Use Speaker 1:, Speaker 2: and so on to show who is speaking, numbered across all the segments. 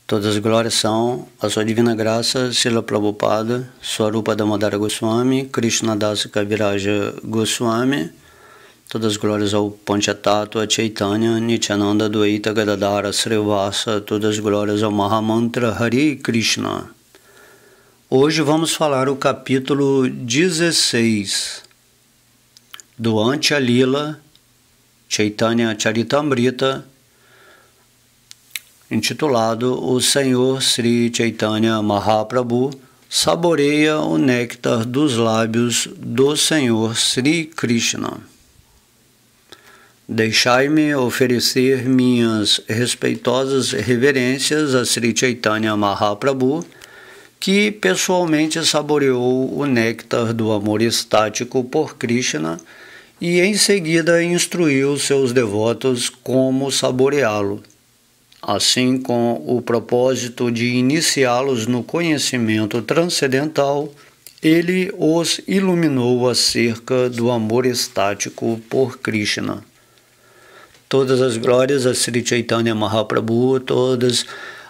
Speaker 1: Todas as glórias são a sua divina graça, Srila Prabhupada, Swarupa Damodara Goswami, Krishnadasa Kaviraja Goswami. Todas as glórias ao Panchatattva, Chaitanya, Nityananda, Dvaita, Gadadara, Srivasa. Todas as glórias ao Mahamantra Hare Krishna. Hoje vamos falar o capítulo 16 do Antya Lila Chaitanya Charitamrita, intitulado O Senhor Sri Chaitanya Mahaprabhu saboreia o néctar dos lábios do Senhor Sri Krishna. Deixai-me oferecer minhas respeitosas reverências a Sri Chaitanya Mahaprabhu, que pessoalmente saboreou o néctar do amor estático por Krishna e em seguida instruiu seus devotos como saboreá-lo. Assim, com o propósito de iniciá-los no conhecimento transcendental, ele os iluminou acerca do amor estático por Krishna. Todas as glórias a Sri Chaitanya Mahaprabhu, todas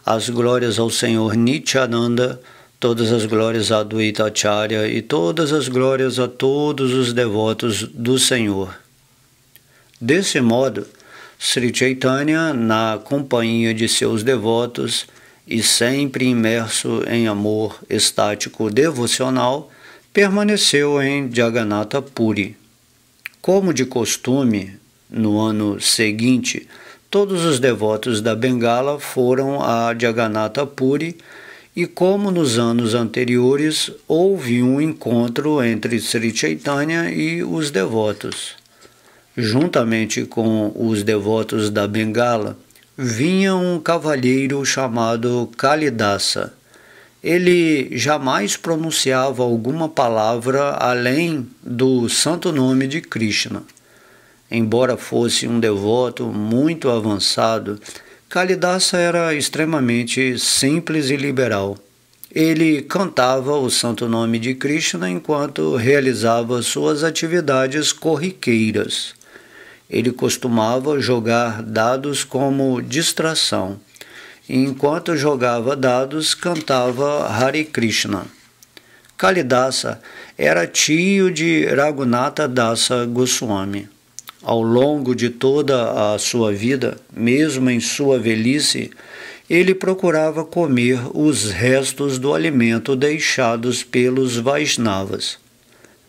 Speaker 1: as glórias ao Senhor Nityananda, todas as glórias a Advaita Acharya e todas as glórias a todos os devotos do Senhor. Desse modo, Sri Chaitanya, na companhia de seus devotos e sempre imerso em amor estático devocional, permaneceu em Jagannatha Puri. Como de costume, no ano seguinte, todos os devotos da Bengala foram a Jagannatha Puri e, como nos anos anteriores, houve um encontro entre Sri Chaitanya e os devotos. Juntamente com os devotos da Bengala, vinha um cavalheiro chamado Kalidasa. Ele jamais pronunciava alguma palavra além do santo nome de Krishna. Embora fosse um devoto muito avançado, Kalidasa era extremamente simples e liberal. Ele cantava o santo nome de Krishna enquanto realizava suas atividades corriqueiras. Ele costumava jogar dados como distração, e enquanto jogava dados, cantava Hare Krishna. Kalidasa era tio de Raghunatha Dasa Goswami. Ao longo de toda a sua vida, mesmo em sua velhice, ele procurava comer os restos do alimento deixados pelos Vaishnavas.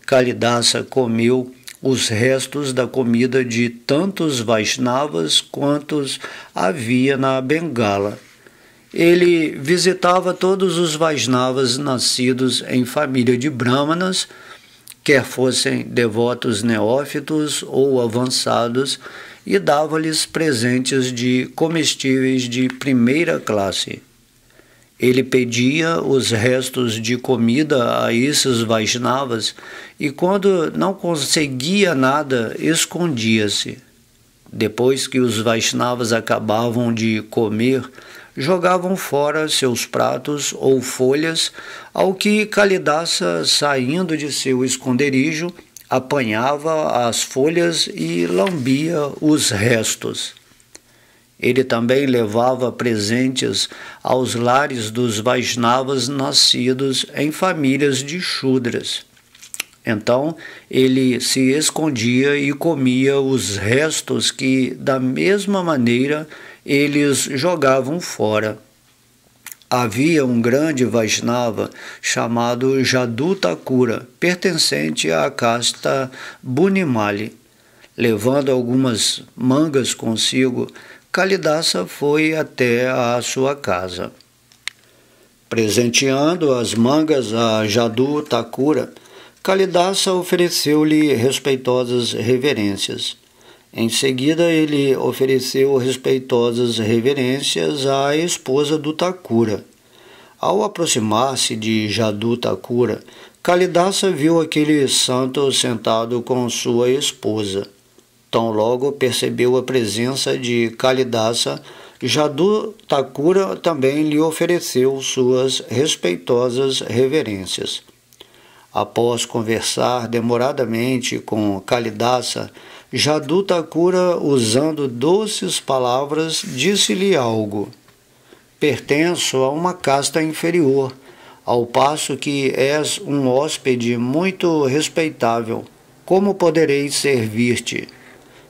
Speaker 1: Kalidasa comeu os restos da comida de tantos Vaishnavas quantos havia na Bengala. Ele visitava todos os Vaishnavas nascidos em família de Brahmanas, quer fossem devotos neófitos ou avançados, e dava-lhes presentes de comestíveis de primeira classe. Ele pedia os restos de comida a esses Vaishnavas e, quando não conseguia nada, escondia-se. Depois que os Vaishnavas acabavam de comer, jogavam fora seus pratos ou folhas, ao que Kalidasa, saindo de seu esconderijo, apanhava as folhas e lambia os restos. Ele também levava presentes aos lares dos Vaishnavas nascidos em famílias de Shudras. Então, ele se escondia e comia os restos que, da mesma maneira, eles jogavam fora. Havia um grande Vaishnava chamado Jadu Thakura, pertencente à casta Bunimali. Levando algumas mangas consigo, Kalidasa foi até a sua casa. Presenteando as mangas a Jadu Thakura, Kalidasa ofereceu-lhe respeitosas reverências. Em seguida, ele ofereceu respeitosas reverências à esposa do Thakura. Ao aproximar-se de Jadu Thakura, Kalidasa viu aquele santo sentado com sua esposa. Tão logo percebeu a presença de Kalidasa, Jadu Thakura também lhe ofereceu suas respeitosas reverências. Após conversar demoradamente com Kalidasa, Jadu Thakura, usando doces palavras, disse-lhe algo. pertenço a uma casta inferior, ao passo que és um hóspede muito respeitável. Como poderei servir-te?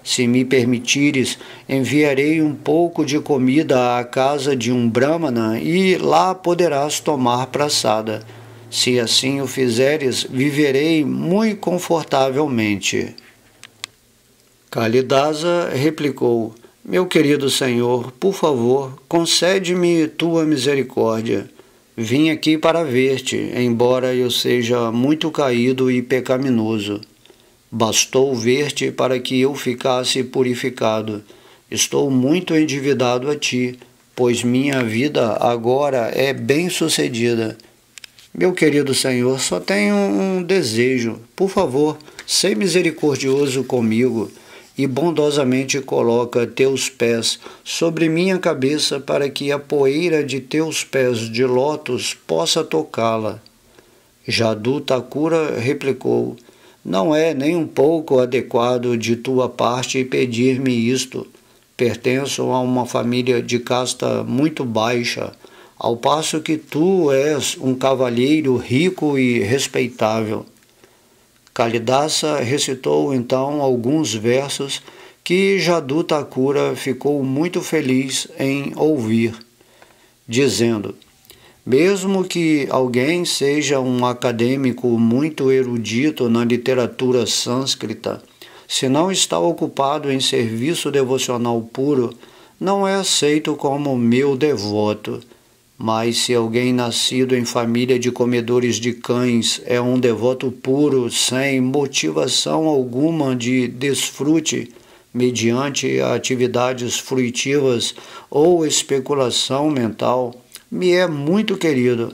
Speaker 1: Se me permitires, enviarei um pouco de comida à casa de um Brahmana e lá poderás tomar praçada. Se assim o fizeres, viverei muito confortavelmente. Kalidasa replicou: Meu querido senhor, por favor, concede-me tua misericórdia. Vim aqui para ver-te, embora eu seja muito caído e pecaminoso. Bastou ver-te para que eu ficasse purificado. Estou muito endividado a ti, pois minha vida agora é bem-sucedida. Meu querido senhor, só tenho um desejo. Por favor, sê misericordioso comigo e bondosamente coloca teus pés sobre minha cabeça para que a poeira de teus pés de lótus possa tocá-la. Jadu Thakura replicou: Não é nem um pouco adequado de tua parte pedir-me isto. Pertenço a uma família de casta muito baixa, ao passo que tu és um cavalheiro rico e respeitável. Kalidasa recitou então alguns versos que Jadu Thakura ficou muito feliz em ouvir, dizendo: Mesmo que alguém seja um acadêmico muito erudito na literatura sânscrita, se não está ocupado em serviço devocional puro, não é aceito como meu devoto. Mas se alguém nascido em família de comedores de cães é um devoto puro, sem motivação alguma de desfrute, mediante atividades fruitivas ou especulação mental, me é muito querido.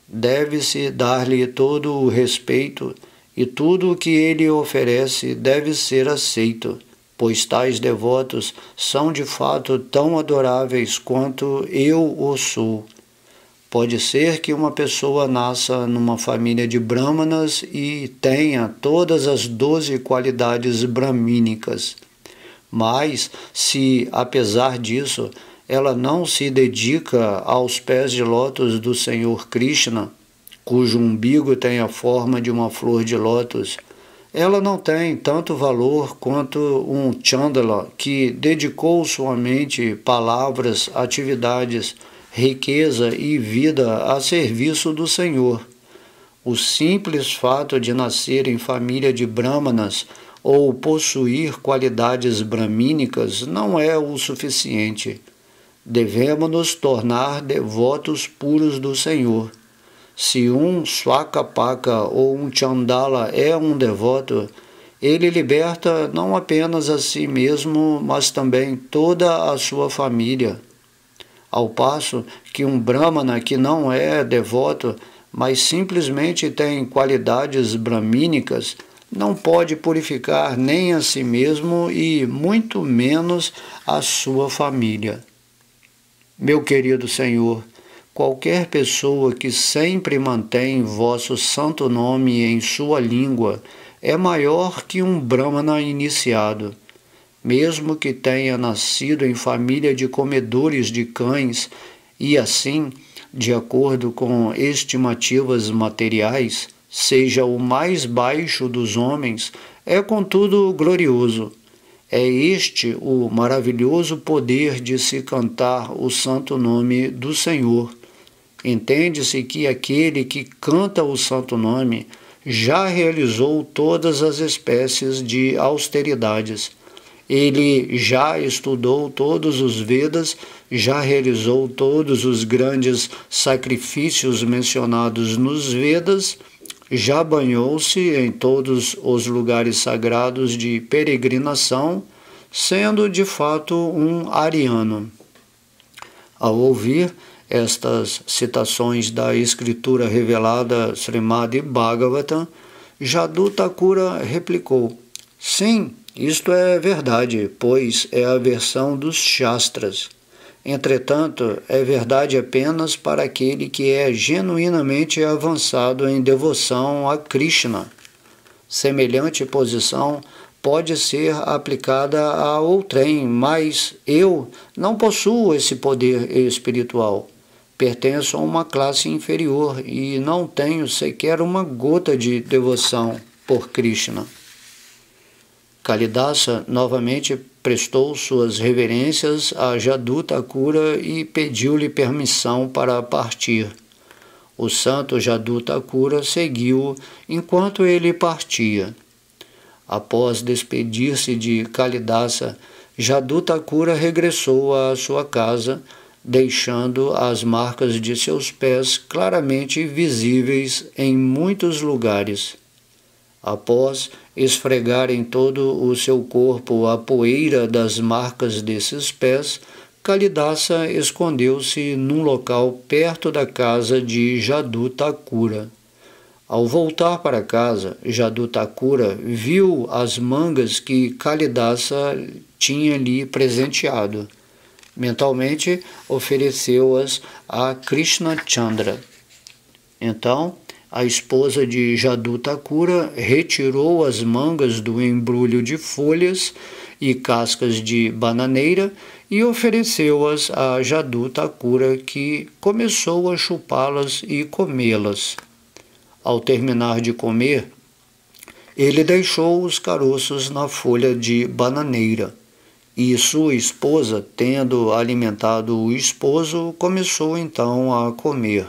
Speaker 1: Deve-se dar-lhe todo o respeito e tudo o que ele oferece deve ser aceito, pois tais devotos são de fato tão adoráveis quanto eu o sou. Pode ser que uma pessoa nasça numa família de brahmanas e tenha todas as 12 qualidades brahmínicas, mas se, apesar disso, ela não se dedica aos pés de lótus do Senhor Krishna, cujo umbigo tem a forma de uma flor de lótus, ela não tem tanto valor quanto um Chandala que dedicou sua mente, palavras, atividades, riqueza e vida a serviço do Senhor. O simples fato de nascer em família de brahmanas ou possuir qualidades brahmínicas não é o suficiente. Devemos nos tornar devotos puros do Senhor. Se um Swakapaka ou um Chandala é um devoto, ele liberta não apenas a si mesmo, mas também toda a sua família. Ao passo que um Brahmana que não é devoto, mas simplesmente tem qualidades brahmínicas, não pode purificar nem a si mesmo e muito menos a sua família. Meu querido Senhor, qualquer pessoa que sempre mantém vosso santo nome em sua língua é maior que um Brahmana iniciado. Mesmo que tenha nascido em família de comedores de cães e assim, de acordo com estimativas materiais, seja o mais baixo dos homens, é contudo glorioso. É este o maravilhoso poder de se cantar o santo nome do Senhor. Entende-se que aquele que canta o santo nome já realizou todas as espécies de austeridades. Ele já estudou todos os Vedas, já realizou todos os grandes sacrifícios mencionados nos Vedas, já banhou-se em todos os lugares sagrados de peregrinação, sendo de fato um ariano. Ao ouvir estas citações da escritura revelada Srimad Bhagavatam, Jadu Thakura replicou: Sim, isto é verdade, pois é a versão dos Shastras. Entretanto, é verdade apenas para aquele que é genuinamente avançado em devoção a Krishna. Semelhante posição pode ser aplicada a outrem, mas eu não possuo esse poder espiritual. Pertenço a uma classe inferior e não tenho sequer uma gota de devoção por Krishna. Kalidasa novamente prestou suas reverências a Jadu Thakura e pediu-lhe permissão para partir. O santo Jadu Thakura seguiu enquanto ele partia. Após despedir-se de Kalidasa, Jadu Thakura regressou à sua casa, deixando as marcas de seus pés claramente visíveis em muitos lugares. Após esfregar em todo o seu corpo a poeira das marcas desses pés, Kalidasa escondeu-se num local perto da casa de Jadu Thakura. Ao voltar para casa, Jadu Thakura viu as mangas que Kalidasa tinha lhe presenteado. Mentalmente, ofereceu-as a Krishna Chandra. Então, a esposa de Jadu Thakura retirou as mangas do embrulho de folhas e cascas de bananeira e ofereceu-as a Jadu Thakura, que começou a chupá-las e comê-las. Ao terminar de comer, ele deixou os caroços na folha de bananeira. E sua esposa, tendo alimentado o esposo, começou então a comer.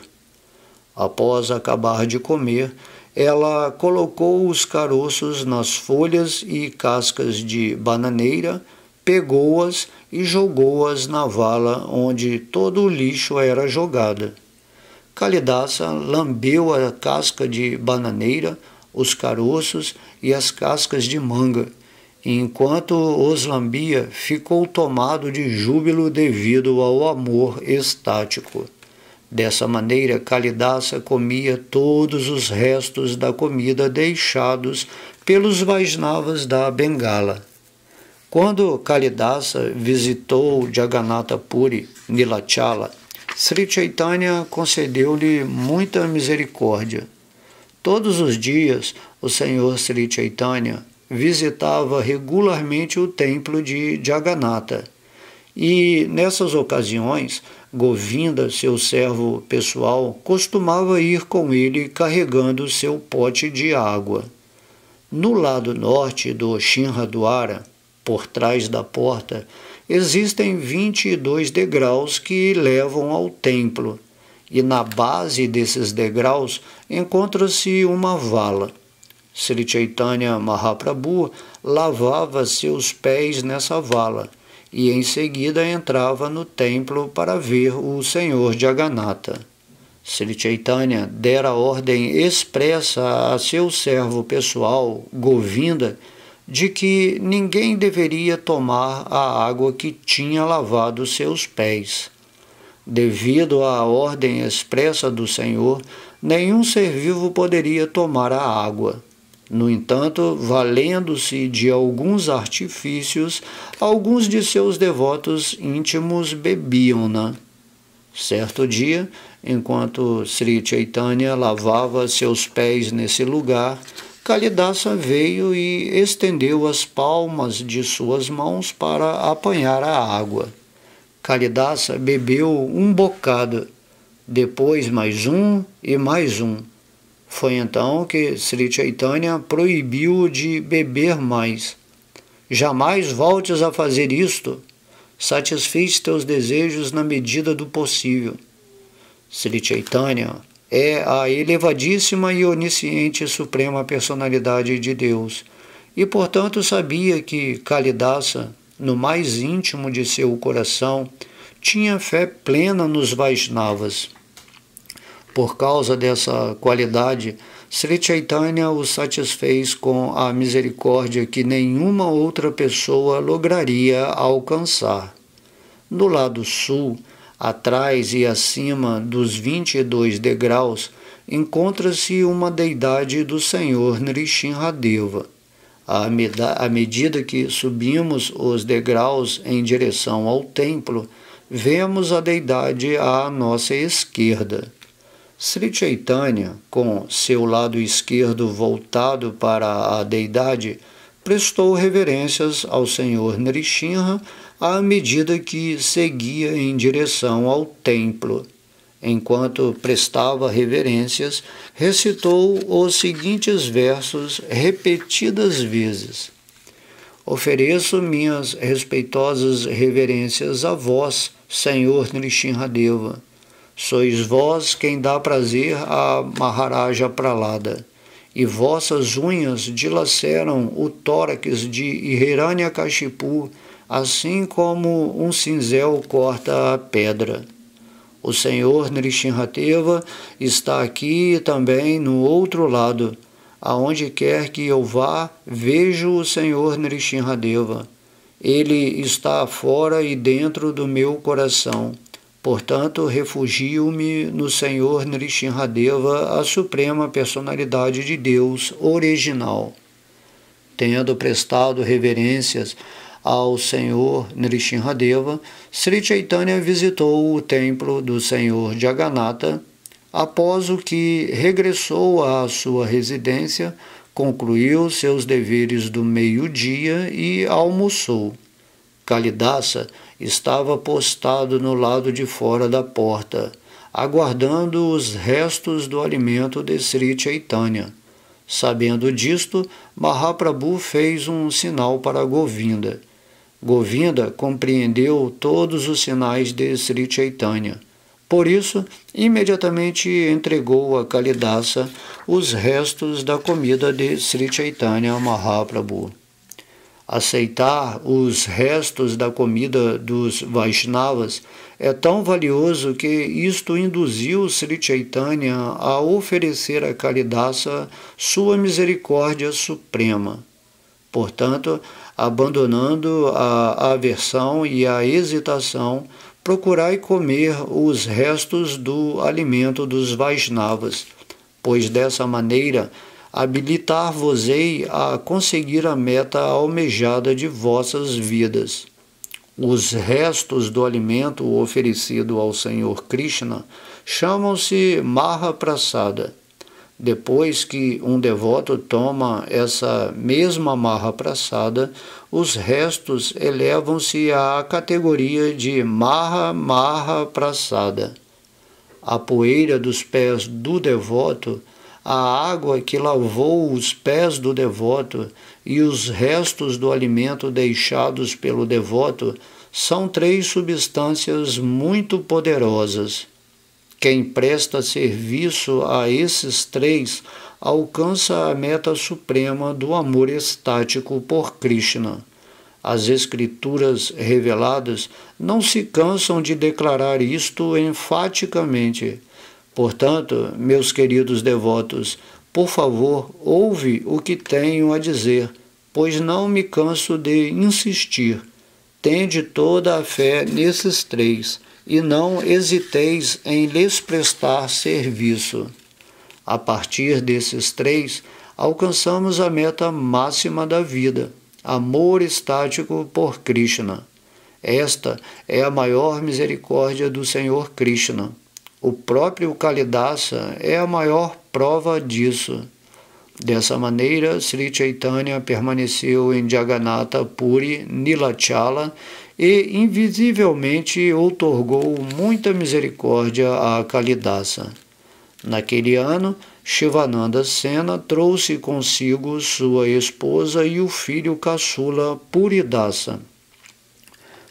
Speaker 1: Após acabar de comer, ela colocou os caroços nas folhas e cascas de bananeira, pegou-as e jogou-as na vala onde todo o lixo era jogado. Kalidasa lambeu a casca de bananeira, os caroços e as cascas de manga. E enquanto os lambia, ficou tomado de júbilo devido ao amor estático. Dessa maneira, Kalidasa comia todos os restos da comida deixados pelos Vaishnavas da Bengala. Quando Kalidasa visitou Jagannatha Puri, Nilachala, Sri Chaitanya concedeu-lhe muita misericórdia. Todos os dias, o Senhor Sri Chaitanya visitava regularmente o templo de Jagannatha. E, nessas ocasiões, Govinda, seu servo pessoal, costumava ir com ele carregando seu pote de água. No lado norte do Shinhadwara, por trás da porta, existem 22 degraus que levam ao templo, e na base desses degraus encontra-se uma vala. Sri Chaitanya Mahaprabhu lavava seus pés nessa vala e em seguida entrava no templo para ver o Senhor Jagannatha. Sri Chaitanya dera ordem expressa a seu servo pessoal, Govinda, de que ninguém deveria tomar a água que tinha lavado seus pés. Devido à ordem expressa do Senhor, nenhum ser vivo poderia tomar a água. No entanto, valendo-se de alguns artifícios, alguns de seus devotos íntimos bebiam-na. Certo dia, enquanto Sri Chaitanya lavava seus pés nesse lugar, Kalidasa veio e estendeu as palmas de suas mãos para apanhar a água. Kalidasa bebeu um bocado, depois mais um e mais um. Foi então que Sri Chaitanya proibiu-o de beber mais. Jamais voltes a fazer isto. Satisfiz teus desejos na medida do possível. Sri Chaitanya é a elevadíssima e onisciente suprema personalidade de Deus, e portanto sabia que Kalidasa, no mais íntimo de seu coração, tinha fé plena nos Vaishnavas. Por causa dessa qualidade, Sri Chaitanya o satisfez com a misericórdia que nenhuma outra pessoa lograria alcançar. No lado sul, atrás e acima dos 22 degraus, encontra-se uma deidade do Senhor Nrsimhadeva. À medida que subimos os degraus em direção ao templo, vemos a deidade à nossa esquerda. Sri Chaitanya, com seu lado esquerdo voltado para a deidade, prestou reverências ao Senhor Nrsimha à medida que seguia em direção ao templo. Enquanto prestava reverências, recitou os seguintes versos repetidas vezes: Ofereço minhas respeitosas reverências a vós, Senhor Nrsimhadeva. Sois vós quem dá prazer a Maharaja Pralada, e vossas unhas dilaceram o tórax de Hiranyakashipu, assim como um cinzel corta a pedra. O Senhor Nrsimhadeva está aqui também no outro lado. Aonde quer que eu vá, vejo o Senhor Nrsimhadeva. Ele está fora e dentro do meu coração. Portanto, refugio-me no Senhor Nrsimhadeva, a suprema personalidade de Deus original. Tendo prestado reverências ao Senhor Nrsimhadeva, Sri Chaitanya visitou o templo do Senhor Jagannatha. Após o que regressou à sua residência, concluiu seus deveres do meio-dia e almoçou. Kalidasa estava postado no lado de fora da porta, aguardando os restos do alimento de Sri Chaitanya. Sabendo disto, Mahaprabhu fez um sinal para Govinda. Govinda compreendeu todos os sinais de Sri Chaitanya. Por isso, imediatamente entregou a Kalidasa os restos da comida de Sri Chaitanya Mahaprabhu. Aceitar os restos da comida dos Vaishnavas é tão valioso que isto induziu Sri Chaitanya a oferecer a Kalidasa sua misericórdia suprema. Portanto, abandonando a aversão e a hesitação, procurai comer os restos do alimento dos Vaishnavas, pois dessa maneira habilitar-vos-ei a conseguir a meta almejada de vossas vidas. Os restos do alimento oferecido ao Senhor Krishna chamam-se Mahaprasada. Depois que um devoto toma essa mesma Mahaprasada, os restos elevam-se à categoria de Mahaprasada. A poeira dos pés do devoto, a água que lavou os pés do devoto e os restos do alimento deixados pelo devoto são três substâncias muito poderosas. Quem presta serviço a esses três alcança a meta suprema do amor estático por Krishna. As Escrituras reveladas não se cansam de declarar isto enfaticamente. Portanto, meus queridos devotos, por favor, ouve o que tenho a dizer, pois não me canso de insistir. Tende toda a fé nesses três, e não hesiteis em lhes prestar serviço. A partir desses três, alcançamos a meta máxima da vida, amor estático por Krishna. Esta é a maior misericórdia do Senhor Krishna. O próprio Kalidasa é a maior prova disso. Dessa maneira, Sri Chaitanya permaneceu em Jagannatha Puri, Nilachala, e invisivelmente outorgou muita misericórdia a Kalidasa. Naquele ano, Shivananda Sena trouxe consigo sua esposa e o filho caçula Puridasa.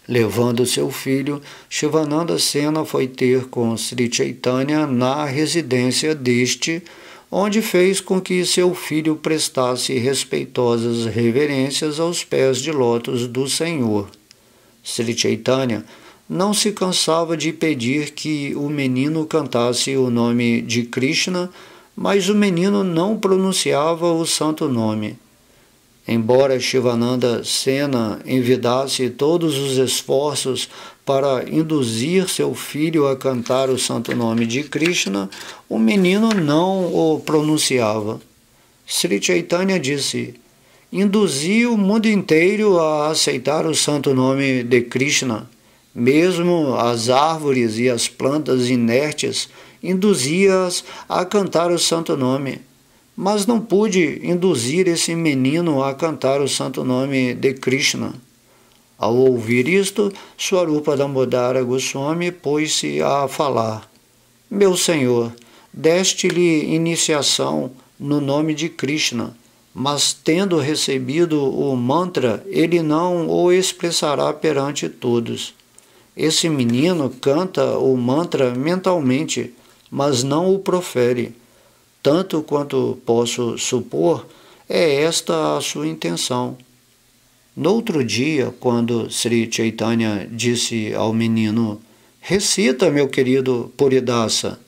Speaker 1: Levando seu filho, Shivananda Sena foi ter com Sri Chaitanya na residência deste, onde fez com que seu filho prestasse respeitosas reverências aos pés de lótus do Senhor. Sri Chaitanya não se cansava de pedir que o menino cantasse o nome de Krishna, mas o menino não pronunciava o santo nome. Embora Shivananda Sena envidasse todos os esforços para induzir seu filho a cantar o santo nome de Krishna, o menino não o pronunciava. Sri Chaitanya disse: induzi o mundo inteiro a aceitar o santo nome de Krishna. Mesmo as árvores e as plantas inertes, induzia-as a cantar o santo nome. mas não pude induzir esse menino a cantar o santo nome de Krishna. Ao ouvir isto, Swarupa Damodara Goswami pôs-se a falar: Meu Senhor, deste-lhe iniciação no nome de Krishna, mas tendo recebido o mantra, ele não o expressará perante todos. Esse menino canta o mantra mentalmente, mas não o profere. Tanto quanto posso supor, é esta a sua intenção. No outro dia, quando Sri Chaitanya disse ao menino: Recita, meu querido Puridasa,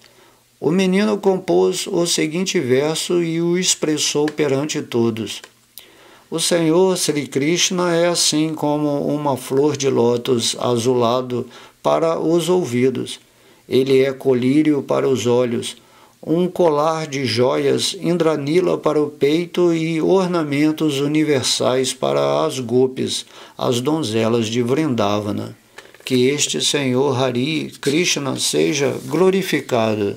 Speaker 1: o menino compôs o seguinte verso e o expressou perante todos. O Senhor Sri Krishna é assim como uma flor de lótus azulado para os ouvidos. Ele é colírio para os olhos, um colar de joias Indranila para o peito e ornamentos universais para as gopis, as donzelas de Vrindavana. Que este Senhor Hari Krishna seja glorificado.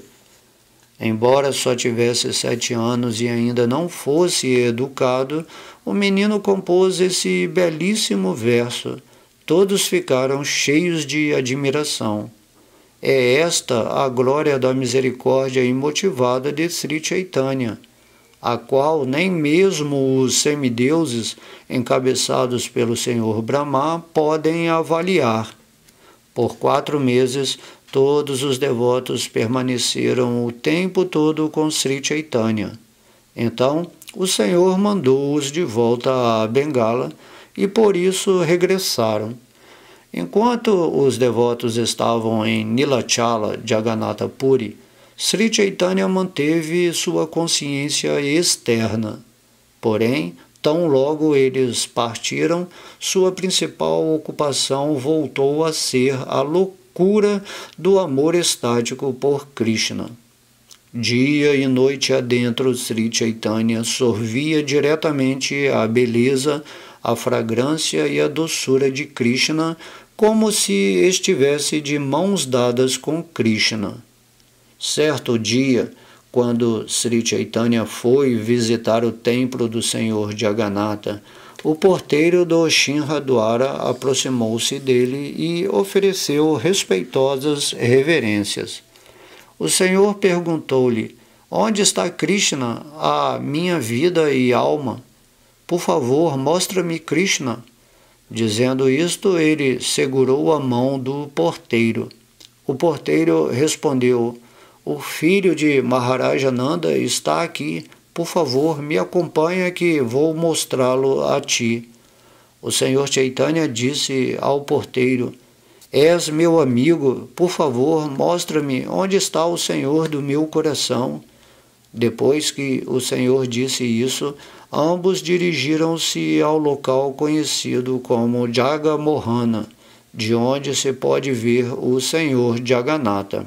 Speaker 1: Embora só tivesse 7 anos e ainda não fosse educado, o menino compôs esse belíssimo verso. Todos ficaram cheios de admiração. É esta a glória da misericórdia imotivada de Sri Chaitanya, a qual nem mesmo os semideuses, encabeçados pelo Senhor Brahma, podem avaliar. Por 4 meses, todos os devotos permaneceram o tempo todo com Sri Chaitanya. Então, o Senhor mandou-os de volta a Bengala e por isso regressaram. Enquanto os devotos estavam em Nilachala, Jagannatha Puri, Sri Chaitanya manteve sua consciência externa. Porém, tão logo eles partiram, sua principal ocupação voltou a ser a loucura do amor estático por Krishna. Dia e noite adentro, Sri Chaitanya sorvia diretamente a beleza, a fragrância e a doçura de Krishna, como se estivesse de mãos dadas com Krishna. Certo dia, quando Sri Chaitanya foi visitar o templo do Senhor Jagannatha, o porteiro do Shinhadwara aproximou-se dele e ofereceu respeitosas reverências. O Senhor perguntou-lhe: Onde está Krishna, a minha vida e alma? Por favor, mostra-me Krishna. Dizendo isto, ele segurou a mão do porteiro. O porteiro respondeu: O filho de Maharaja Nanda está aqui. Por favor, me acompanha que vou mostrá-lo a ti. O Senhor Chaitanya disse ao porteiro: És meu amigo, por favor, mostra-me onde está o Senhor do meu coração. Depois que o Senhor disse isso, ambos dirigiram-se ao local conhecido como Jagamohana, de onde se pode ver o Senhor Jagannatha.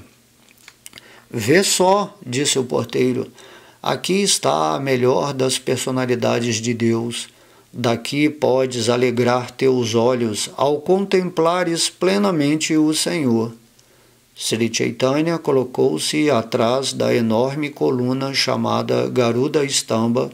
Speaker 1: Vê só, disse o porteiro, aqui está a melhor das personalidades de Deus. Daqui podes alegrar teus olhos ao contemplares plenamente o Senhor. Sri Chaitanya colocou-se atrás da enorme coluna chamada Garuda Stamba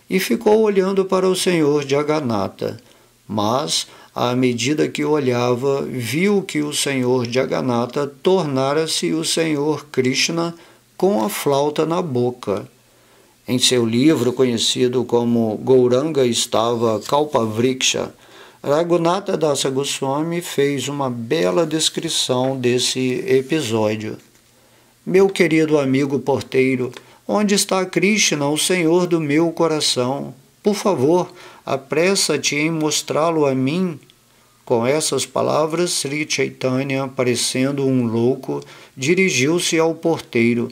Speaker 1: e ficou olhando para o Senhor Jagannatha. Mas, à medida que olhava, viu que o Senhor Jagannatha tornara-se o Senhor Krishna com a flauta na boca. Em seu livro conhecido como Gauranga Stava Kalpavriksha, Raghunatha Dasa Goswami fez uma bela descrição desse episódio. Meu querido amigo porteiro, onde está Krishna, o Senhor do meu coração? Por favor, apressa-te em mostrá-lo a mim. Com essas palavras, Sri Chaitanya, parecendo um louco, dirigiu-se ao porteiro.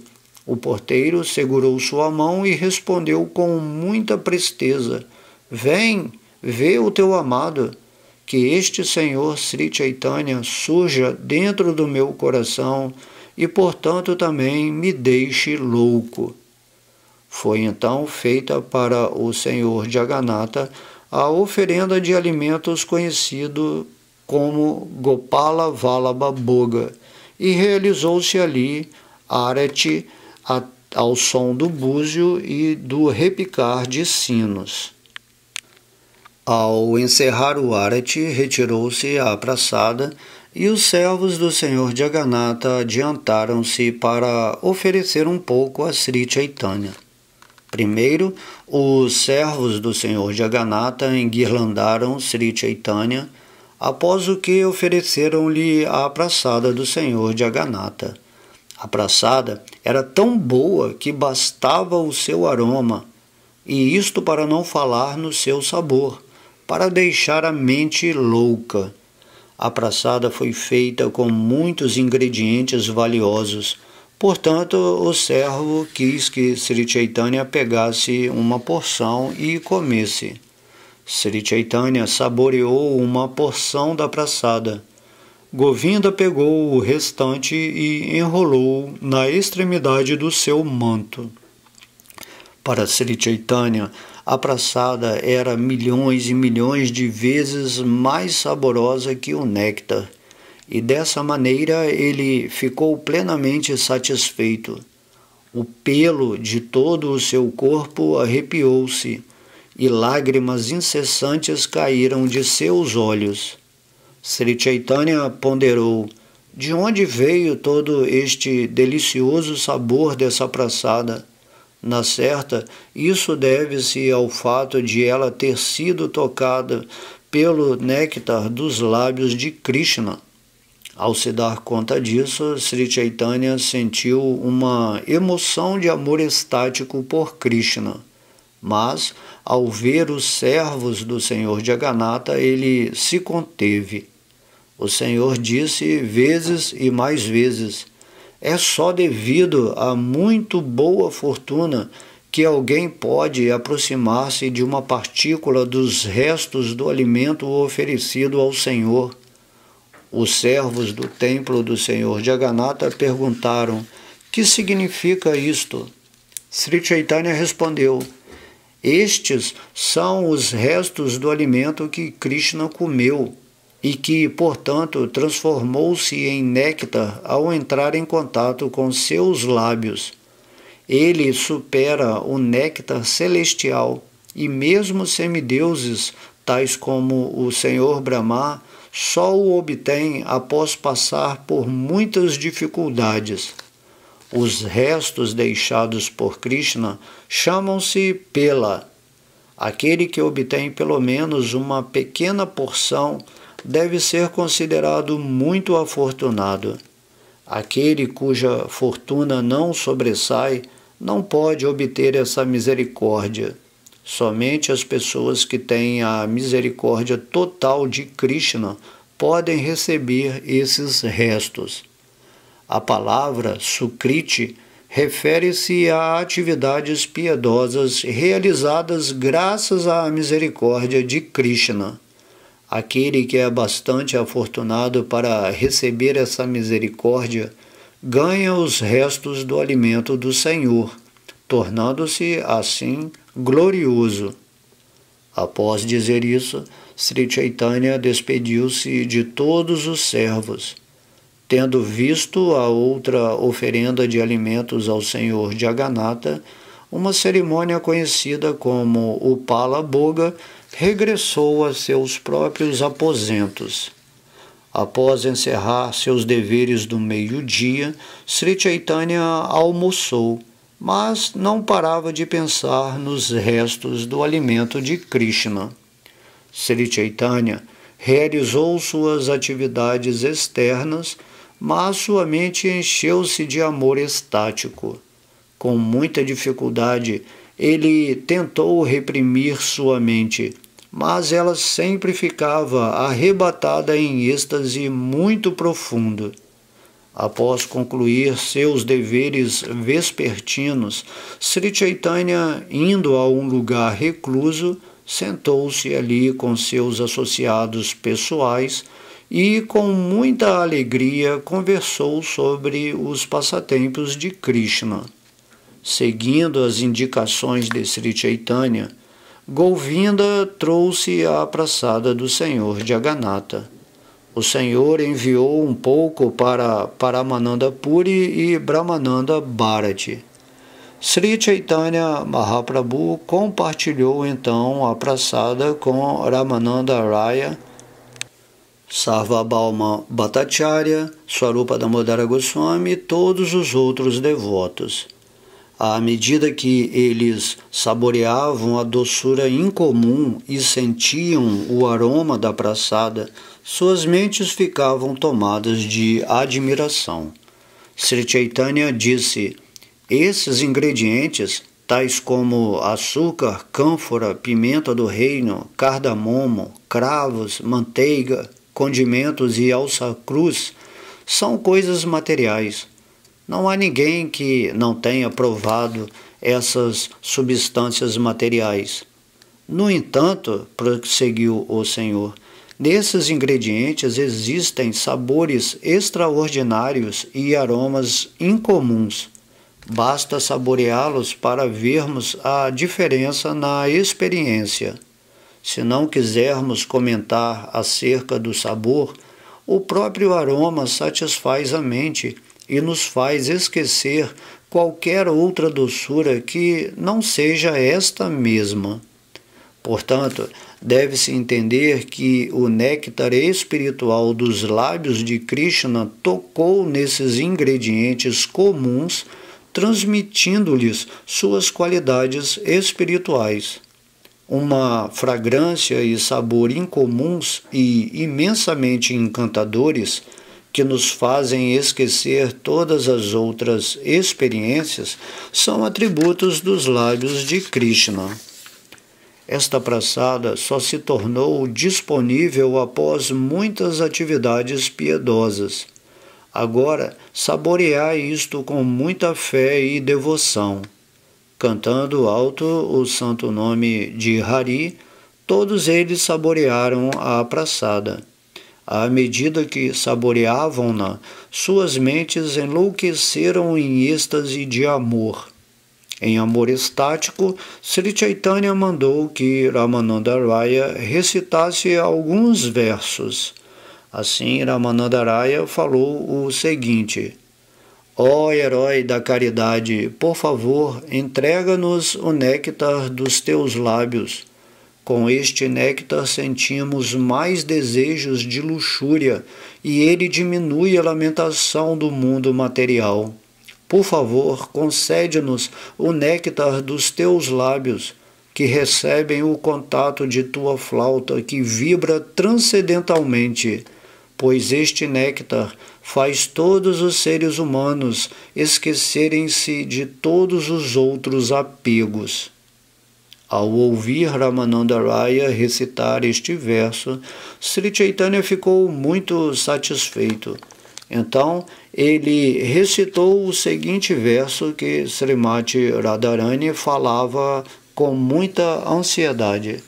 Speaker 1: O porteiro segurou sua mão e respondeu com muita presteza: Vem, vê o teu amado. Que este Senhor Sri Chaitanya surja dentro do meu coração e, portanto, também me deixe louco. Foi então feita para o Senhor Jagannatha a oferenda de alimentos conhecido como Gopala Vallabha Bhoga, e realizou-se ali Arati ao som do búzio e do repicar de sinos. Ao encerrar o arati, retirou-se à praçada e os servos do senhor Jagannatha adiantaram-se para oferecer um pouco a Sri Chaitanya. Primeiro, os servos do senhor Jagannatha enguirlandaram Sri Chaitanya, após o que ofereceram-lhe a praçada do senhor Jagannatha. A praçada era tão boa que bastava o seu aroma, e isto para não falar no seu sabor, para deixar a mente louca. A praçada foi feita com muitos ingredientes valiosos, portanto o servo quis que Sri Chaitanya pegasse uma porção e comesse. Sri Chaitanya saboreou uma porção da praçada. Govinda pegou o restante e enrolou na extremidade do seu manto. Para Sri Chaitanya, a praçada era milhões e milhões de vezes mais saborosa que o néctar, e dessa maneira ele ficou plenamente satisfeito. O pelo de todo o seu corpo arrepiou-se, e lágrimas incessantes caíram de seus olhos. Sri Chaitanya ponderou: de onde veio todo este delicioso sabor dessa praçada? Na certa, isso deve-se ao fato de ela ter sido tocada pelo néctar dos lábios de Krishna. Ao se dar conta disso, Sri Chaitanya sentiu uma emoção de amor estático por Krishna. Mas, ao ver os servos do senhor Jagannatha, ele se conteve. O Senhor disse vezes e mais vezes: é só devido a muito boa fortuna que alguém pode aproximar-se de uma partícula dos restos do alimento oferecido ao Senhor. Os servos do templo do senhor Jagannatha perguntaram: que significa isto? Sri Chaitanya respondeu: estes são os restos do alimento que Krishna comeu e que, portanto, transformou-se em néctar ao entrar em contato com seus lábios. Ele supera o néctar celestial, e mesmo semideuses, tais como o senhor Brahma, só o obtêm após passar por muitas dificuldades. Os restos deixados por Krishna chamam-se pela. Aquele que obtém pelo menos uma pequena porção deve ser considerado muito afortunado. Aquele cuja fortuna não sobressai não pode obter essa misericórdia. Somente as pessoas que têm a misericórdia total de Krishna podem receber esses restos. A palavra Sukriti refere-se a atividades piedosas realizadas graças à misericórdia de Krishna. Aquele que é bastante afortunado para receber essa misericórdia ganha os restos do alimento do Senhor, tornando-se assim glorioso. Após dizer isso, Sri Chaitanya despediu-se de todos os servos. Tendo visto a outra oferenda de alimentos ao senhor Jagannatha, uma cerimônia conhecida como o Pala Bhoga, regressou a seus próprios aposentos. Após encerrar seus deveres do meio-dia, Sri Chaitanya almoçou, mas não parava de pensar nos restos do alimento de Krishna. Sri Chaitanya realizou suas atividades externas, mas sua mente encheu-se de amor estático. Com muita dificuldade, ele tentou reprimir sua mente, mas ela sempre ficava arrebatada em êxtase muito profundo. Após concluir seus deveres vespertinos, Sri Chaitanya, indo a um lugar recluso, sentou-se ali com seus associados pessoais e, com muita alegria, conversou sobre os passatempos de Krishna. Seguindo as indicações de Sri Chaitanya, Govinda trouxe a praçada do senhor Jagannatha. O Senhor enviou um pouco para Paramananda Puri e Brahmananda Bharati. Sri Chaitanya Mahaprabhu compartilhou então a praçada com Ramananda Raya, Sarvabhauma Bhattacharya, Swarupa Damodara Goswami e todos os outros devotos. À medida que eles saboreavam a doçura incomum e sentiam o aroma da praçada, suas mentes ficavam tomadas de admiração. Sri Chaitanya disse: esses ingredientes, tais como açúcar, cânfora, pimenta do reino, cardamomo, cravos, manteiga, condimentos e alça-cruz, são coisas materiais. Não há ninguém que não tenha provado essas substâncias materiais. No entanto, prosseguiu o Senhor, nesses ingredientes existem sabores extraordinários e aromas incomuns. Basta saboreá-los para vermos a diferença na experiência. Se não quisermos comentar acerca do sabor, o próprio aroma satisfaz a mente e nos faz esquecer qualquer outra doçura que não seja esta mesma. Portanto, deve-se entender que o néctar espiritual dos lábios de Krishna tocou nesses ingredientes comuns, transmitindo-lhes suas qualidades espirituais. Uma fragrância e sabor incomuns e imensamente encantadores, que nos fazem esquecer todas as outras experiências, são atributos dos lábios de Krishna. Esta praçada só se tornou disponível após muitas atividades piedosas. Agora, saboreai isto com muita fé e devoção. Cantando alto o santo nome de Hari, todos eles saborearam a praçada. À medida que saboreavam-na, suas mentes enlouqueceram em êxtase de amor. Em amor estático, Sri Chaitanya mandou que Ramananda Raya recitasse alguns versos. Assim, Ramananda Raya falou o seguinte: ó herói da caridade, por favor, entrega-nos o néctar dos teus lábios. Com este néctar sentimos mais desejos de luxúria e ele diminui a lamentação do mundo material. Por favor, concede-nos o néctar dos teus lábios, que recebem o contato de tua flauta que vibra transcendentalmente, pois este néctar faz todos os seres humanos esquecerem-se de todos os outros apegos. Ao ouvir Ramananda Raya recitar este verso, Sri Chaitanya ficou muito satisfeito. Então, ele recitou o seguinte verso que Srimati Radharani falava com muita ansiedade.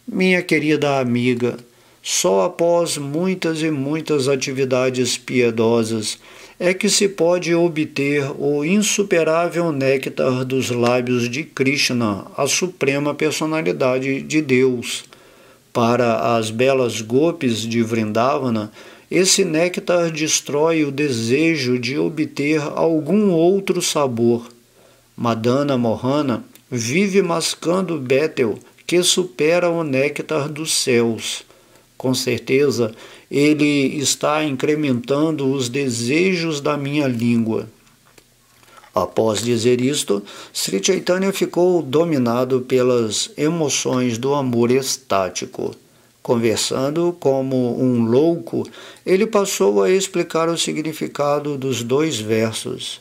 Speaker 1: Minha querida amiga, só após muitas e muitas atividades piedosas é que se pode obter o insuperável néctar dos lábios de Krishna, a suprema personalidade de Deus. Para as belas gopis de Vrindavana, esse néctar destrói o desejo de obter algum outro sabor. Madana Mohana vive mascando bétel que supera o néctar dos céus. Com certeza, ele está incrementando os desejos da minha língua. Após dizer isto, Sri Chaitanya ficou dominado pelas emoções do amor estático. Conversando como um louco, ele passou a explicar o significado dos dois versos.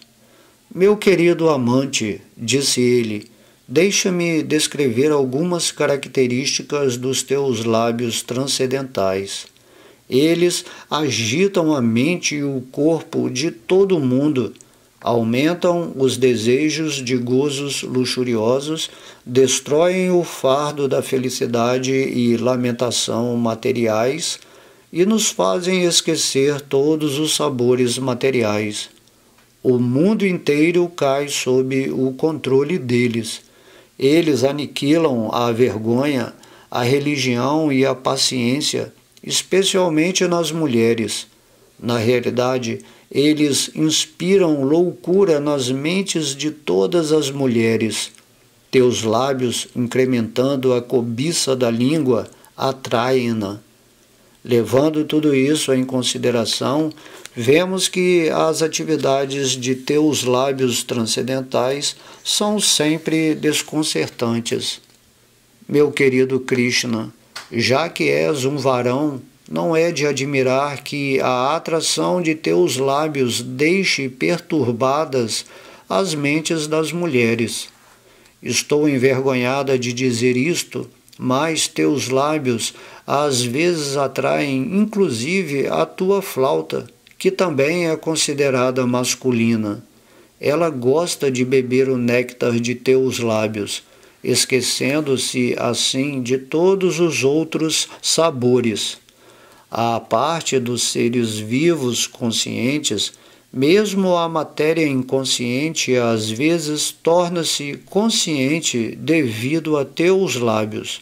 Speaker 1: Meu querido amante, disse ele, deixa-me descrever algumas características dos teus lábios transcendentais. Eles agitam a mente e o corpo de todo mundo, aumentam os desejos de gozos luxuriosos, destroem o fardo da felicidade e lamentação materiais e nos fazem esquecer todos os sabores materiais. O mundo inteiro cai sob o controle deles. Eles aniquilam a vergonha, a religião e a paciência, especialmente nas mulheres. Na realidade, Eles inspiram loucura nas mentes de todas as mulheres. Teus lábios, incrementando a cobiça da língua, atraem-na. Levando tudo isso em consideração, vemos que as atividades de teus lábios transcendentais são sempre desconcertantes. Meu querido Krishna, já que és um varão, não é de admirar que a atração de teus lábios deixe perturbadas as mentes das mulheres. Estou envergonhada de dizer isto, mas teus lábios às vezes atraem inclusive a tua flauta, que também é considerada masculina. Ela gosta de beber o néctar de teus lábios, esquecendo-se assim de todos os outros sabores. À parte dos seres vivos conscientes, mesmo a matéria inconsciente às vezes torna-se consciente devido a teus lábios.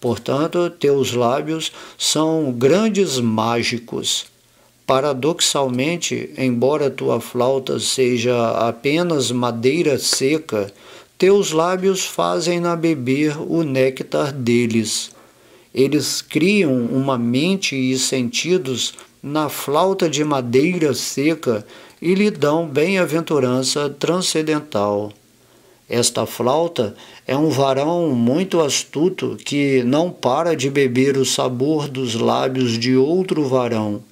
Speaker 1: Portanto, teus lábios são grandes mágicos. Paradoxalmente, embora tua flauta seja apenas madeira seca, teus lábios fazem-na beber o néctar deles. Eles criam uma mente e sentidos na flauta de madeira seca e lhe dão bem-aventurança transcendental. Esta flauta é um varão muito astuto que não para de beber o sabor dos lábios de outro varão.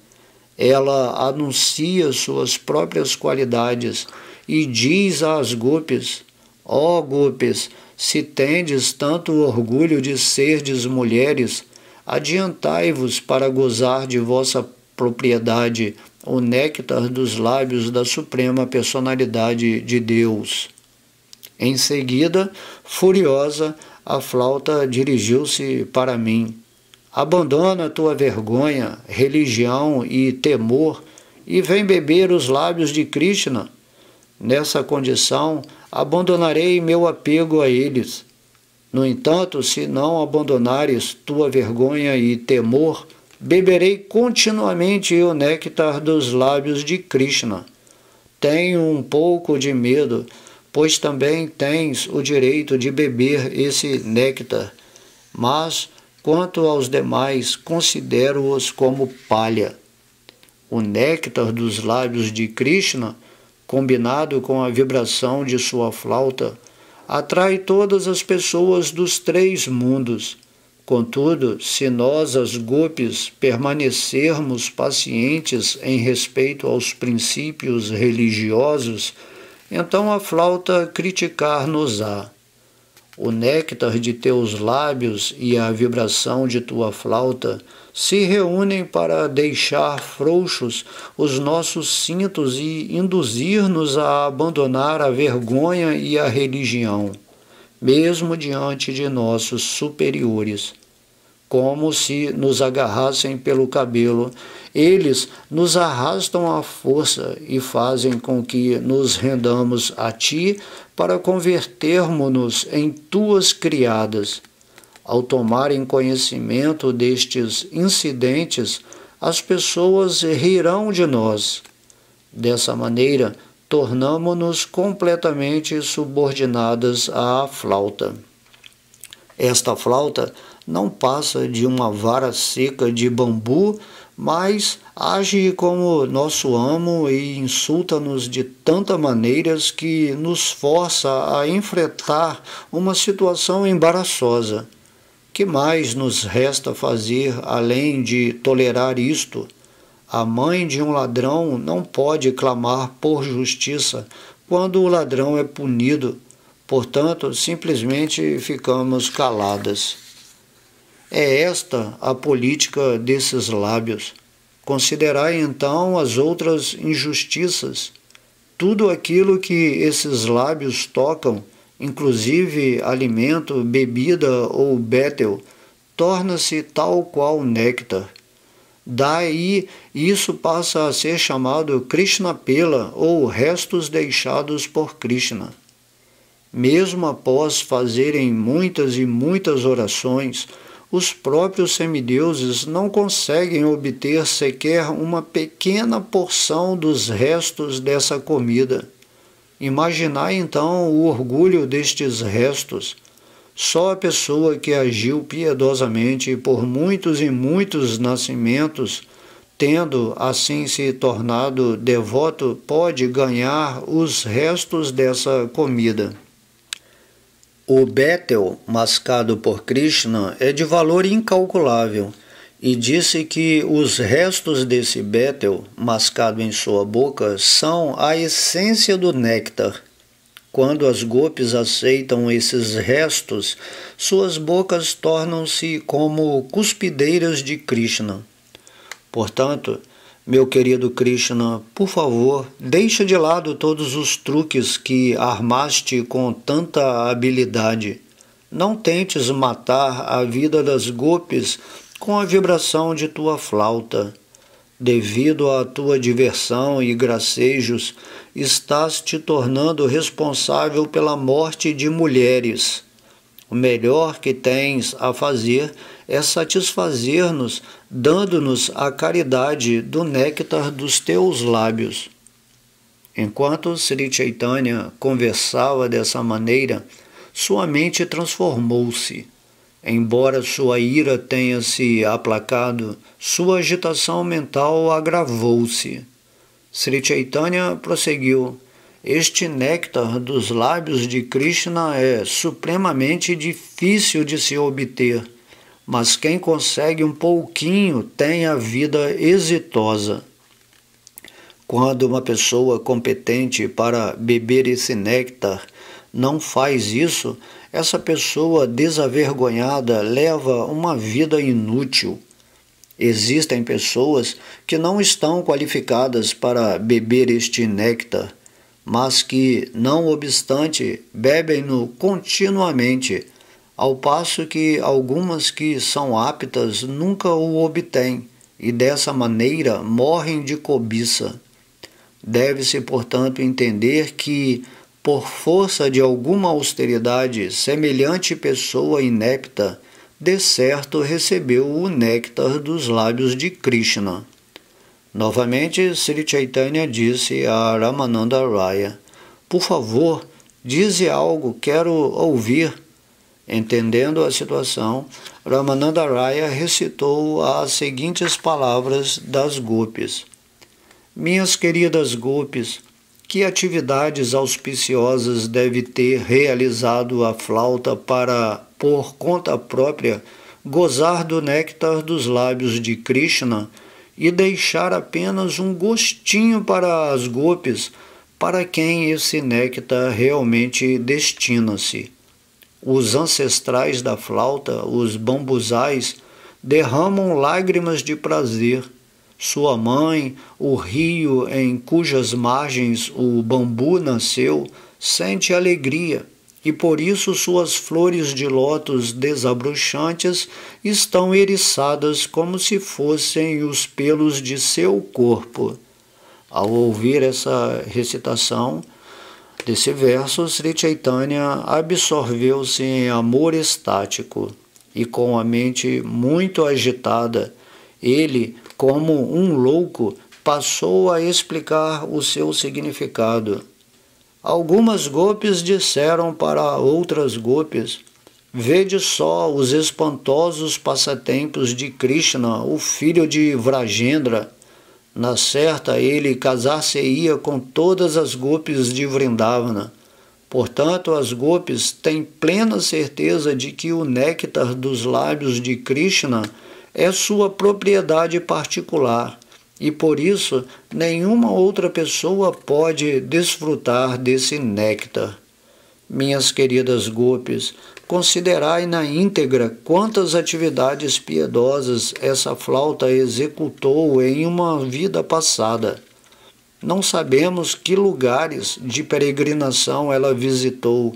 Speaker 1: Ela anuncia suas próprias qualidades e diz às gopis: ó gopis, se tendes tanto orgulho de serdes mulheres, adiantai-vos para gozar de vossa propriedade o néctar dos lábios da Suprema Personalidade de Deus. Em seguida, furiosa, a flauta dirigiu-se para mim. Abandona tua vergonha, religião e temor e vem beber os lábios de Krishna. Nessa condição, abandonarei meu apego a eles. No entanto, se não abandonares tua vergonha e temor, beberei continuamente o néctar dos lábios de Krishna. Tenho um pouco de medo, pois também tens o direito de beber esse néctar, mas, quanto aos demais, considero-os como palha. O néctar dos lábios de Krishna, combinado com a vibração de sua flauta, atrai todas as pessoas dos 3 mundos. Contudo, se nós, as gopis, permanecermos pacientes em respeito aos princípios religiosos, então a flauta criticar-nos-á. O néctar de teus lábios e a vibração de tua flauta se reúnem para deixar frouxos os nossos cintos e induzir-nos a abandonar a vergonha e a religião, mesmo diante de nossos superiores. Como se nos agarrassem pelo cabelo, eles nos arrastam à força e fazem com que nos rendamos a ti para convertermos-nos em tuas criadas. Ao tomarem conhecimento destes incidentes, as pessoas rirão de nós. Dessa maneira, tornamo-nos completamente subordinadas à flauta. Esta flauta não passa de uma vara seca de bambu, mas age como nosso amo e insulta-nos de tantas maneiras que nos força a enfrentar uma situação embaraçosa. Que mais nos resta fazer além de tolerar isto? A mãe de um ladrão não pode clamar por justiça quando o ladrão é punido, portanto, simplesmente ficamos caladas. É esta a política desses lábios. Considerai então as outras injustiças. Tudo aquilo que esses lábios tocam, inclusive alimento, bebida ou bétel, torna-se tal qual néctar. Daí isso passa a ser chamado Krishna Pela ou restos deixados por Krishna. Mesmo após fazerem muitas e muitas orações, os próprios semideuses não conseguem obter sequer uma pequena porção dos restos dessa comida. Imaginai então o orgulho destes restos. Só a pessoa que agiu piedosamente por muitos e muitos nascimentos, tendo assim se tornado devoto, pode ganhar os restos dessa comida. O bétel mascado por Krishna é de valor incalculável, e disse que os restos desse bétel mascado em sua boca são a essência do néctar. Quando as gopis aceitam esses restos, suas bocas tornam-se como cuspideiras de Krishna. Portanto, meu querido Krishna, por favor, deixa de lado todos os truques que armaste com tanta habilidade. Não tentes matar a vida das gopis com a vibração de tua flauta. Devido à tua diversão e gracejos, estás te tornando responsável pela morte de mulheres. O melhor que tens a fazer é satisfazer-nos, dando-nos a caridade do néctar dos teus lábios. Enquanto Sri Chaitanya conversava dessa maneira, sua mente transformou-se. Embora sua ira tenha se aplacado, sua agitação mental agravou-se. Sri Chaitanya prosseguiu: este néctar dos lábios de Krishna é supremamente difícil de se obter, mas quem consegue um pouquinho tem a vida exitosa. Quando uma pessoa competente para beber esse néctar não faz isso, essa pessoa desavergonhada leva uma vida inútil. Existem pessoas que não estão qualificadas para beber este néctar, mas que, não obstante, bebem-no continuamente, ao passo que algumas que são aptas nunca o obtêm e dessa maneira morrem de cobiça. Deve-se, portanto, entender que, por força de alguma austeridade, semelhante pessoa inepta, de certo recebeu o néctar dos lábios de Krishna. Novamente, Sri Chaitanya disse a Ramananda Raya: por favor, dize algo, quero ouvir. Entendendo a situação, Ramananda Raya recitou as seguintes palavras das gopis: minhas queridas gopis, que atividades auspiciosas deve ter realizado a flauta para, por conta própria, gozar do néctar dos lábios de Krishna e deixar apenas um gostinho para as gopis, para quem esse néctar realmente destina-se. Os ancestrais da flauta, os bambuzais, derramam lágrimas de prazer. Sua mãe, o rio em cujas margens o bambu nasceu, sente alegria, e por isso suas flores de lótus desabrochantes estão eriçadas como se fossem os pelos de seu corpo. Ao ouvir essa recitação desse verso, Sri Chaitanya absorveu-se em amor estático, e com a mente muito agitada, ele, como um louco, passou a explicar o seu significado. Algumas gopis disseram para outras gopis: vede só os espantosos passatempos de Krishna, o filho de Vrajendra. Na certa, ele casar-se-ia com todas as gopis de Vrindavana. Portanto, as gopis têm plena certeza de que o néctar dos lábios de Krishna é sua propriedade particular, e por isso nenhuma outra pessoa pode desfrutar desse néctar. Minhas queridas gopis, considerai na íntegra quantas atividades piedosas essa flauta executou em uma vida passada. Não sabemos que lugares de peregrinação ela visitou,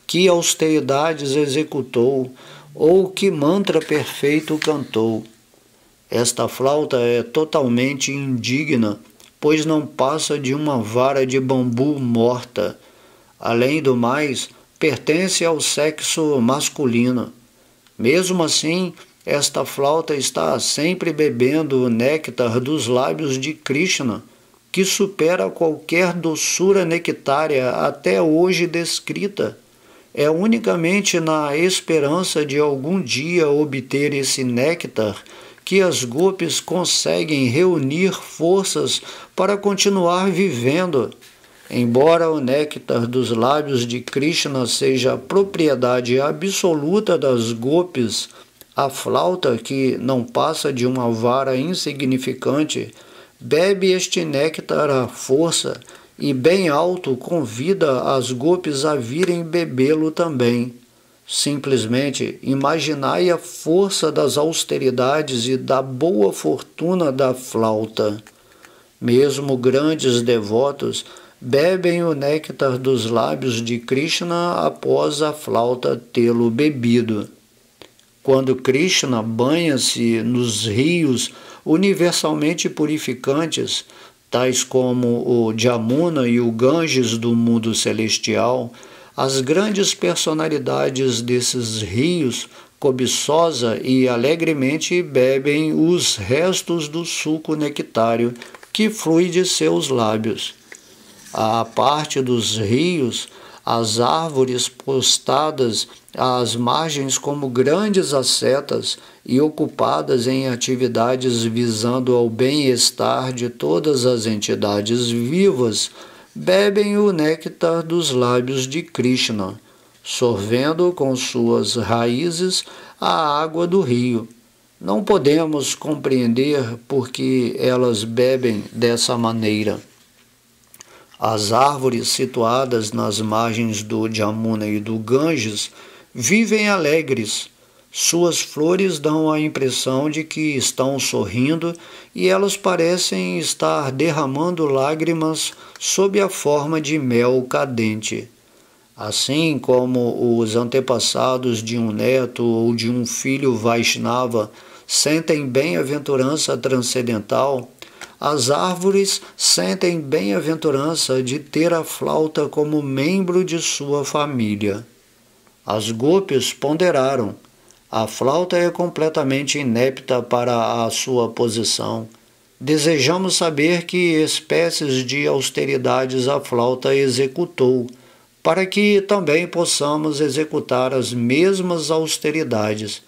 Speaker 1: que austeridades executou, ou que mantra perfeito cantou. Esta flauta é totalmente indigna, pois não passa de uma vara de bambu morta. Além do mais, pertence ao sexo masculino. Mesmo assim, Esta flauta está sempre bebendo o néctar dos lábios de Krishna, que supera qualquer doçura nectária até hoje descrita. É unicamente na esperança de algum dia obter esse néctar que as gopis conseguem reunir forças para continuar vivendo. Embora o néctar dos lábios de Krishna seja a propriedade absoluta das gopis, a flauta, que não passa de uma vara insignificante, bebe este néctar à força e bem alto convida as gopis a virem bebê-lo também. Simplesmente imaginai a força das austeridades e da boa fortuna da flauta. Mesmo grandes devotos bebem o néctar dos lábios de Krishna após a flauta tê-lo bebido. Quando Krishna banha-se nos rios universalmente purificantes, tais como o Jamuna e o Ganges do mundo celestial, as grandes personalidades desses rios, cobiçosa e alegremente bebem os restos do suco nectário que flui de seus lábios. À parte dos rios, as árvores postadas às margens como grandes ascetas e ocupadas em atividades visando ao bem-estar de todas as entidades vivas, bebem o néctar dos lábios de Krishna, sorvendo com suas raízes a água do rio. Não podemos compreender por que elas bebem dessa maneira. As árvores situadas nas margens do Jamuna e do Ganges vivem alegres. Suas flores dão a impressão de que estão sorrindo e elas parecem estar derramando lágrimas sob a forma de mel cadente. Assim como os antepassados de um neto ou de um filho Vaishnava sentem bem-aventurança transcendental, as árvores sentem bem-aventurança de ter a flauta como membro de sua família. As gopis ponderaram: a flauta é completamente inepta para a sua posição. Desejamos saber que espécies de austeridades a flauta executou, para que também possamos executar as mesmas austeridades.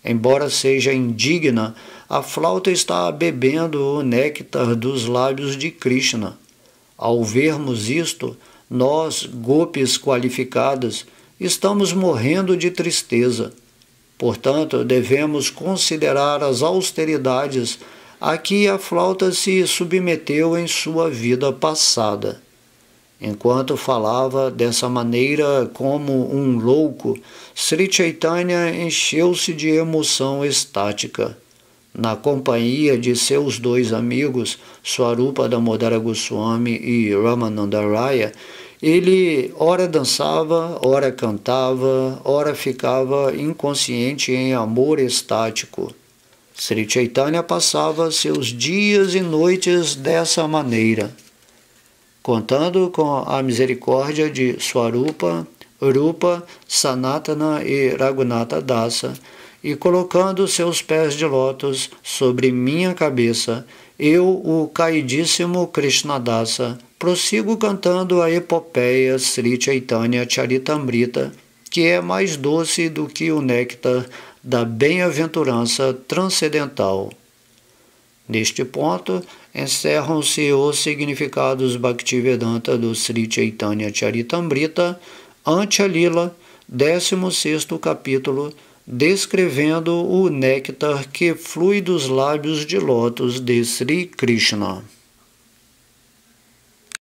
Speaker 1: Embora seja indigna, a flauta está bebendo o néctar dos lábios de Krishna. Ao vermos isto, nós, gopis qualificadas, estamos morrendo de tristeza. Portanto, devemos considerar as austeridades a que a flauta se submeteu em sua vida passada. Enquanto falava dessa maneira como um louco, Sri Chaitanya encheu-se de emoção estática. Na companhia de seus dois amigos, Swarupa Damodara Goswami e Ramananda Raya, ele ora dançava, ora cantava, ora ficava inconsciente em amor estático. Sri Chaitanya passava seus dias e noites dessa maneira, contando com a misericórdia de Swarupa, Rupa, Sanatana e Raghunatha Dasa, e colocando seus pés de lótus sobre minha cabeça, eu, o caidíssimo Krishnadasa, prossigo cantando a epopeia Sri Chaitanya Charitamrita, que é mais doce do que o néctar da bem-aventurança transcendental. Neste ponto, encerram-se os significados Bhaktivedanta do Sri Chaitanya Charitamrita, Antya Lila, 16º capítulo, descrevendo o néctar que flui dos lábios de lótus de Sri Krishna.